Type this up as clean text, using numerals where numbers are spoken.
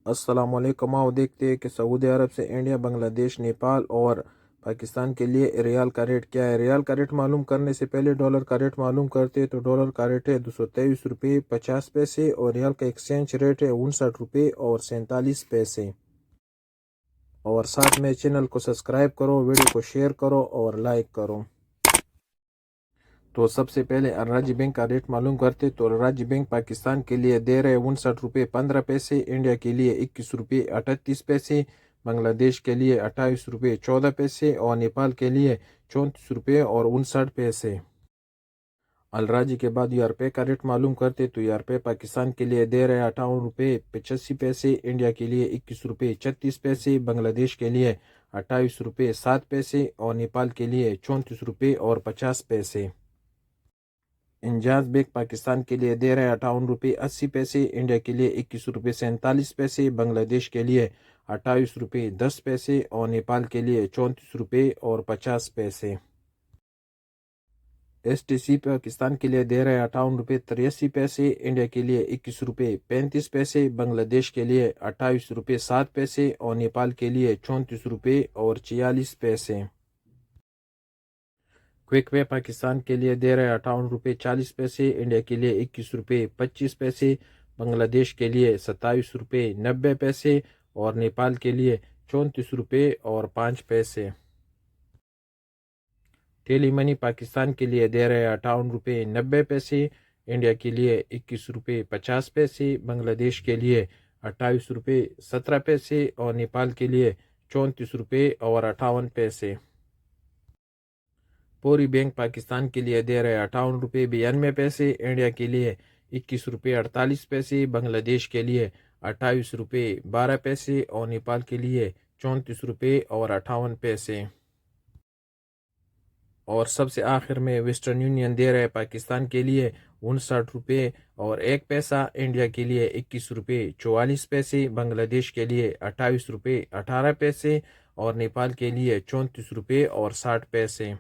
السلام علیکم۔ آؤ دیکھتے ہیں کہ سعودی عرب سے انڈیا، بنگلہ دیش، نیپال اور پاکستان کے لیے ریال کا ریٹ کیا ہے۔ ریال کا ریٹ معلوم کرنے سے پہلے ڈالر کا ریٹ معلوم کرتے ہیں تو ڈالر کا ریٹ ہے 223 روپے 50 پیسے اور ریال کا ایکسچینج ریٹ ہے 59 روپے اور 47 پیسے۔ اور ساتھ میں چینل کو سبسکرائب کرو، ویڈیو کو شیئر کرو اور لائک کرو۔ تو سب سے پہلے الراجی بینک کا ریٹ معلوم کرتے تو الراجی بینک پاکستان کے لیے دے رہے 59 روپے 15 پیسے، انڈیا کے لیے 21 روپے 38 پیسے، بنگلہ دیش کے لیے 28 روپے 14 پیسے اور نیپال کے لیے 34 روپے اور 59 پیسے۔ الراجی کے بعد یورپے کا ریٹ معلوم کرتے تو یورپے پاکستان کے لیے دے رہے 58 روپے 85 پیسے، انڈیا کے لیے 21 روپے 36 پیسے، بنگلہ دیش کے لیے 28 روپے 7 پیسے اور نیپال کے لیے 34 روپے اور 50 پیسے۔ انجاز بینک پاکستان کے لیے دے رہے 58 روپے 80 پیسے، انڈیا کے لیے 21 روپے 47 پیسے، بنگلہ دیش کے لیے 28 روپے 10 پیسے اور نیپال کے لیے 34 روپے اور 50 پیسے۔ ایس ٹی سی پاکستان کے لیے دے رہے 58 روپے 83 پیسے، انڈیا کے لیے 21 روپے 35 پیسے، بنگلہ دیش کے لیے 28 روپے 7 پیسے اور نیپال کے لیے 34 روپے اور 46 پیسے۔ کوئک پے پاکستان کے لیے دے رہے 58 روپے 40 پیسے، انڈیا کے لیے 21 روپے 25 پیسے، بنگلہ دیش کے لیے 27 روپے 90 پیسے اور نیپال کے لیے 34 روپے اور 5 پیسے۔ ٹیلی منی پاکستان کے لیے دے رہے 58 روپے 90 پیسے، انڈیا کے لیے 21 روپے 50 پیسے، بنگلہ دیش کے لیے 28 روپے 17 پیسے اور نیپال کے لیے 34 روپے اور 58 پیسے۔ پوری بینک پاکستان کے لیے دے رہے 58 روپے 92 پیسے، انڈیا کے لیے 21 روپے 48 پیسے، بنگلہ دیش کے لیے 28 روپے 12 پیسے اور نیپال کے لیے 34 روپے اور 58 پیسے۔ اور سب سے آخر میں ویسٹرن یونین دے رہے پاکستان کے لیے 59 روپے اور 1 پیسہ، انڈیا کے لیے 21 روپے 44 پیسے، بنگلہ دیش کے لیے 28 روپے 18 پیسے اور نیپال کے لیے 34 روپے اور 60 پیسے۔